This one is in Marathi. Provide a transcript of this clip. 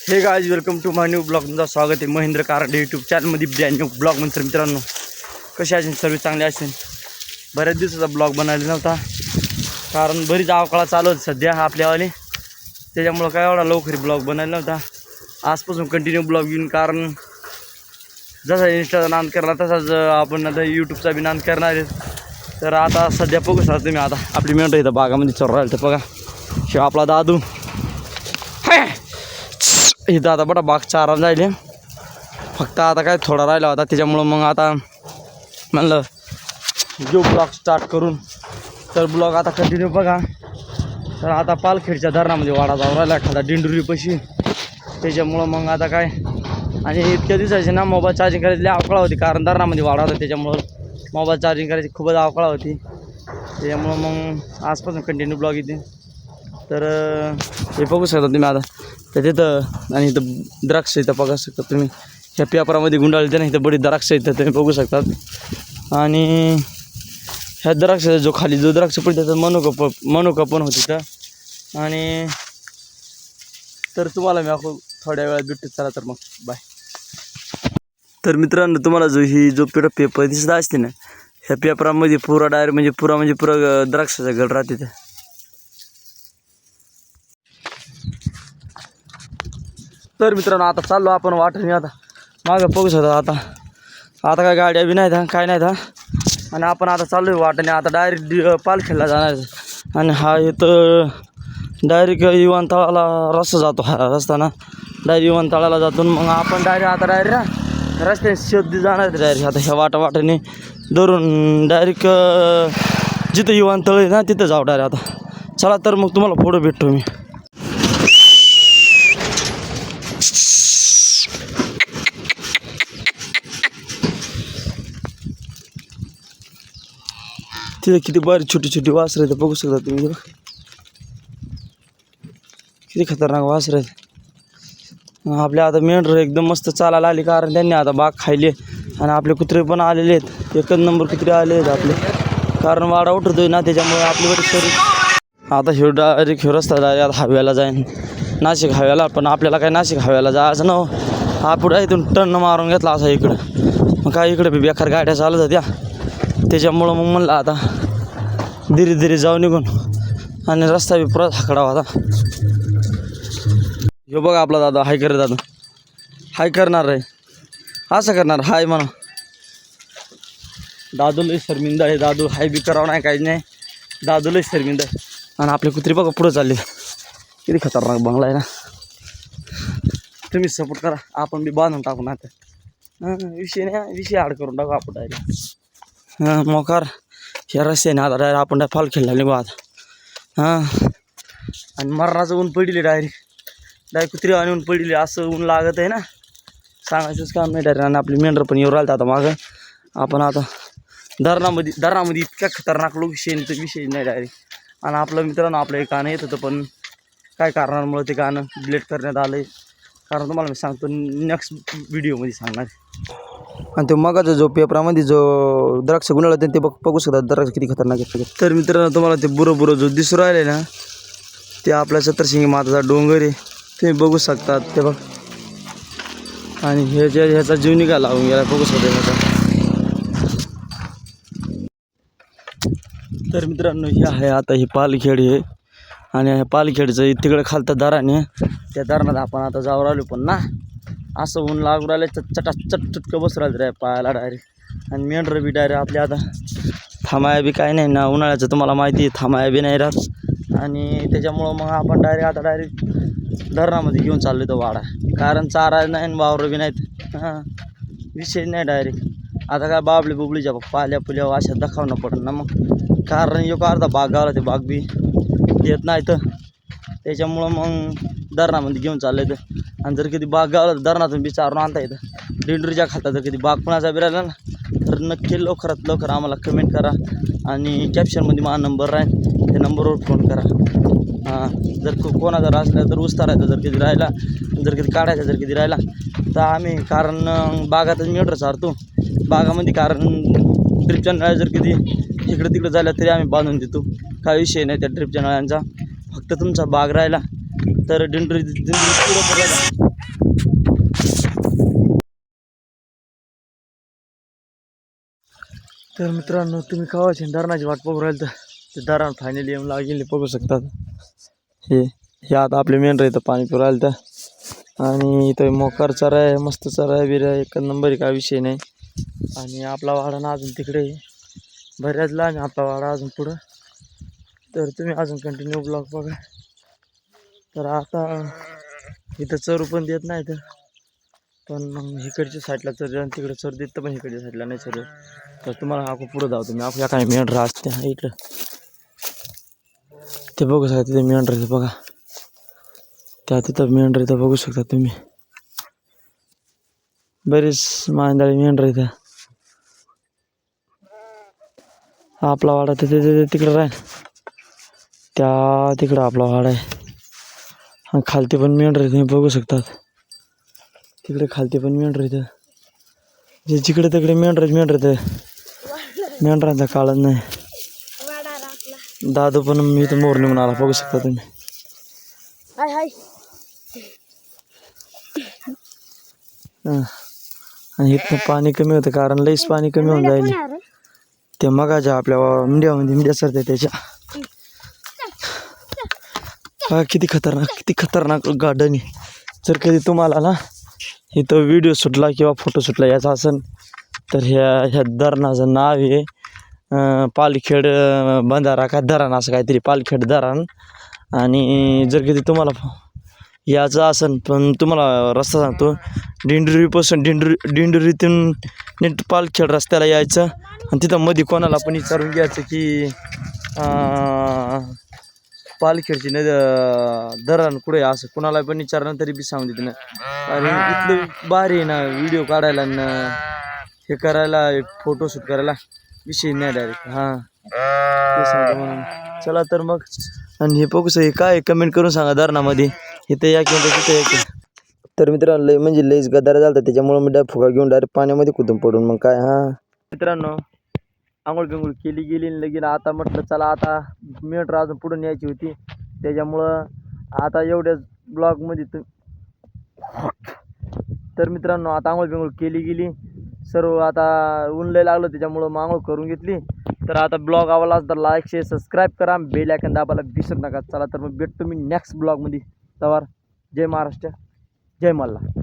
हे guys welcome to my new blog. तुमचं स्वागत आहे महेंद्र कारंडे यूट्यूब चॅनलमध्ये ब्रँड न्यू ब्लॉग. म्हणजे मित्रांनो कसे असेल सर्व चांगले असेल. बऱ्याच दिवसाचा ब्लॉग बनवला नव्हता कारण बरीच अवकाळा चालू होती सध्या आपल्यावाले, त्याच्यामुळं काय एवढा लवकर ब्लॉग बनवला नव्हता. आजपासून कंटिन्यू ब्लॉग येऊन, कारण जसा इंस्टाचा नाद करला तसाच आपण आता यूट्यूबचा बी नाद करणार आहे. तर आता सध्या बघू शकता तुम्ही, आता आपली मेंढरं इथं बागामध्ये चोर राहिलं. तर बघा शिवाय आपला दादू इथं आता बडा बाग चारा राहिले, फक्त आता काय थोडा राहिला होता, त्याच्यामुळं मग आता म्हणलं घेऊ ब्लॉग स्टार्ट करून. तर ब्लॉग आता कंटिन्यू बघा. तर आता पालखेडच्या धरणामध्ये वाडा जाऊन राहिला एखादा डिंडुरीपाशी, त्याच्यामुळं मग आता काय. आणि इतक्या दिवसाची ना मोबाईल चार्जिंग करायची अवकाळा होती, कारण धरणामध्ये वाडा होता, त्याच्यामुळं मोबाईल चार्जिंग करायची खूपच अवकाळा होती. त्याच्यामुळं मग आजपासून कंटिन्यू ब्लॉग येते. तर हे बघू शकता तुम्ही आता. तर तिथं आणि इथं द्राक्ष इथं बघू शकता तुम्ही. ह्या पेपरामध्ये गुंडाळले ना, इथं बडी द्राक्ष इथं तुम्ही बघू शकतात. आणि ह्या द्राक्षाचा जो खाली जो द्राक्ष पडते त्याचं मनुका पण होती तर. आणि तर तुम्हाला मी थोड्या वेळात भेटतो, चला तर मग बाय. तर मित्रांनो तुम्हाला जो पेपर दिसत असते ना, ह्या पेपरामध्ये पुरा डायरेक्ट म्हणजे पुरा द्राक्षाचा गड राहते ते. तर मित्रांनो आता चाललो आपण वाटेने. आता मागं बघू शकता. आता काय गाड्या बी नाहीत काय नाहीत. आणि आपण आता चाललो आहे वाटेने. आता डायरेक्ट पालखेडला जाणार. आणि हा इथं डायरेक्ट विमानतळाला रस्ता जातो. हा रस्ता ना डायरेक्ट विमानतळाला जातो. मग आपण डायरेक्ट रस्त्याने शोध जाणार डायरेक्ट. आता ह्या वाटेने धरून डायरेक्ट जिथं विमानतळ आहे ना तिथं जाऊ डायरेक्ट. आता चला तर मग तुम्हाला पुढं भेटतो मी. तिथे किती बारी छोटी छोटी वासरं आहेत बघू शकता तुम्ही. किती खतरनाक वासरं आहेत. आपल्या आता मेंढरं एकदम मस्त चालायला आली, कारण त्यांनी आता बाग खायली. आणि आपले कुत्रे पण आलेले आहेत, एकच नंबर कुत्रे आले आहेत आपले, कारण वाडा उठतोय ना, त्याच्यामुळे आपली बरी शरीर. आता हे डायरेक्ट हे रस्ता डायरेक्ट हव्याला जाईन, नाशिक हव्याला. पण आपल्याला काय नाशिक हव्याला जायचं ना, हा पुढे इथून टर्न मारून घेतला असा इकडं. मग काय इकडे बेकार गाड्या चालत होत्या, त्याच्यामुळं मग म्हणलं आता धीरे धीरे जाऊ निघून. आणि रस्ता बी परत हाकडा होता. हे बघा आपला दादा हाय करे. दादा हाय करणार रे, असं करणार हाय म्हणा. दादू लई शर्मिंदा आहे. दादू हाय बी करावं नाही काही नाही, दादू लई शर्मिंदा आहे. आणि आपले कुत्रे बघा पुढं चालले. किती खतरनाक बंगला आहे ना. तुम्ही सपोर्ट करा, आपण बी बांधून टाकू ना. आता विषय आड करून टाकू आपण डायरेक्ट. मोकार ह्या रस्त्याने आता डायरेक्ट आपण पालखेडला निघू आता. आणि मरणाचं ऊन पडले डायरेक्ट कुत्री आणि ऊन पडले. असं ऊन लागत आहे ना, सांगायचंच काम नाही डायरेक्ट. आणि आपली मेंढरं पण येऊ राहिलं आता मागं. आपण आता धरणामध्ये इतक्या खतरनाक विषय नाही डायरेक्ट. आणि आपलं मित्रांनो आपलं एक गाणं येत होतं, पण काय कारणामुळे ते गाणं डिलीट करण्यात आलं आहे, कारण तुम्हाला मी सांगतो नेक्स्ट व्हिडिओमध्ये सांगणार. आणि ते मगाचा जो पेपरामध्ये जो द्राक्ष गुंडाळ ते बघू शकता. द्राक्ष किती खतरनाक आहे. तर मित्रांनो तुम्हाला ते बुरं जो दिसू राहिले ना, ते आपल्या सप्तशृंगी माताचा डोंगर आहे, तुम्ही बघू शकतात ते बघ. आणि हे जे ह्याचा जीव निघाला लावून गेला बघू शकता ह्याचा. तर मित्रांनो हे आहे आता ही पालखेड आहे. आणि ह्या पालखेडचं तिकडे खालतं धरण आहे, त्या धरणात आपण आता जाऊ राहिलो. पण ना असं ऊन लागू राहिलं, चटकं बसू राहिलं रे पायाला डायरेक्ट. आणि मेंढरं बी डायरेक्ट आपल्या आता थांबाया बी काय नाही ना, उन्हाळ्याचं तुम्हाला माहिती आहे, थांबाया बी नाही राहत. आणि त्याच्यामुळं मग आपण डायरेक्ट धरणामध्ये घेऊन चाललो तो वाडा, कारण चारा नाही वावरं बी नाहीत. विषय नाही डायरेक्ट. आता काय बाबली बुबलीच्या पाल्या पुल्या अशा दाखवणं पडलं ना मग, कारण एक अर्धा बाग गावला ते बाग बी येत नाही तर, त्याच्यामुळं मग धरणामध्ये घेऊन चाललं तर. आणि जर कधी बाग गावला तर धरणातून बी चारून आणता येतं. डिंडुरीच्या खाता जर कधी बाग कोणाचा बी राहिला ना, तर नक्की लवकरात लवकर आम्हाला कमेंट करा. आणि कॅप्शनमध्ये माझा नंबर राहील, त्या नंबरवर फोन करा. जर कोणा जर असला तर उस्तारायचा जर कधी राहिला, जर कधी काढायचा जर कधी राहिला तर आम्ही, कारण बागातच मेंढरं चारतो बागामध्ये, कारण ड्रिपच्या नळ्या जर कधी इकडं तिकडं झाल्या तरी आम्ही बांधून देतो, काही विषय नाही त्या ड्रिपच्या नळ्यांचा. फक्त तुमचा बाग राहिला तर दिंडोरी पुढं बघा. तर मित्रांनो तुम्ही कवाची धरणाची वाट बघू राहिल तर ते धरण फायनली येऊन लागेल बघू शकतात. हे आता आपले मेंढर इथं पाणी पिऊ राहिलं तर आणि इथं मोकार चरा आहे, मस्त चरा आहे बिरा एक नंबर काय विषय नाही. आणि आपला वाडा ना अजून तिकडे आहे, बऱ्याच लांब आहे आपला वाडा अजून पुढं. तर तुम्ही अजून कंटिन्यू ब्लॉग बघा. तर आता इथं चरू पण देत नाही तर पण मग इकडच्या साईडला चर आणि तिकडे चर देत पण इकडच्या साईडला नाही चर. तर तुम्हाला आपण पुढं जाऊ तुम्ही आपल्या काय मेंढर असते इकडं ते बघू शकता. तिथे मेंढर ते बघा, त्या तिथं मेंढर इथं बघू शकता तुम्ही. बरीच मांदाळी मेंढर इथं. आपला वाडा तिथे तिकडं राहील, त्या तिकडं आपला वाडा आहे. आणि खालती पण मेंढर तुम्ही बघू शकतात. तिकडे खालती पण मेंढर इथं जे जिकडे तिकडे मेंढर ते मेंढरांचा काळच नाही. दादू पण मी इथं मोर निघून आला बघू शकता तुम्ही. आणि इथनं पाणी कमी होतं कारण लईच पाणी कमी होऊन जाईल. ते मगाच्या आपल्या मिंड्या सरते त्याच्या. किती खतरनाक गार्डन आहे. जर कधी तुम्हाला ना इथं व्हिडिओ सुटला किंवा फोटो सुटला याचा असेल तर ह्या धरणाचं नाव आहे पालखेड बंधारा का धरण असं काहीतरी, पालखेड धरण. आणि जर कधी तुम्हाला याचं असेल पण तुम्हाला रस्ता सांगतो, दिंडोरीपासून दिंडोरीतून नीट पालखेड रस्त्याला यायचं आणि तिथं मध्ये कोणाला पण विचारून घ्यायचं की पालखेडची धरण कुठे असं कोणाला पण विचारलं तरी बी सांगून देते ना. आणि इथलं भारी आहे ना व्हिडिओ काढायला ना हे करायला, फोटोशूट करायला विषय नाही डायरेक्ट. हां ते सांगतो म्हणून चला तर मग. आणि हे बघू हे काय कमेंट करून सांगा धरणामध्ये इथं या किंवा तिथं या. तर मित्रांनो लय म्हणजे लईच गदार झालं त्याच्यामुळे मी फुगा घेऊन डायरेक्ट पाण्यामध्ये कुदून पडून मग काय. हां मित्रांनो आंघोळ बिंघोळ केली गेली लगेच आता म्हटलं चला आता मेंढर अजून पुढे न्यायची होती त्याच्यामुळं आता एवढ्याच ब्लॉगमध्ये तर मित्रांनो आता आंघोळ बिंघोळ केली गेली सर्व. आता ऊन लय लागलं त्याच्यामुळं मग आंघोळ करून घेतली. तर आता ब्लॉग आवडला तर लाईक शेअर सबस्क्राईब करा, बेल आयकॉन दाबायला विसरू नका. चला तर मग भेटतो मी नेक्स्ट ब्लॉगमध्ये. तवर जय महाराष्ट्र, जय मल्हार.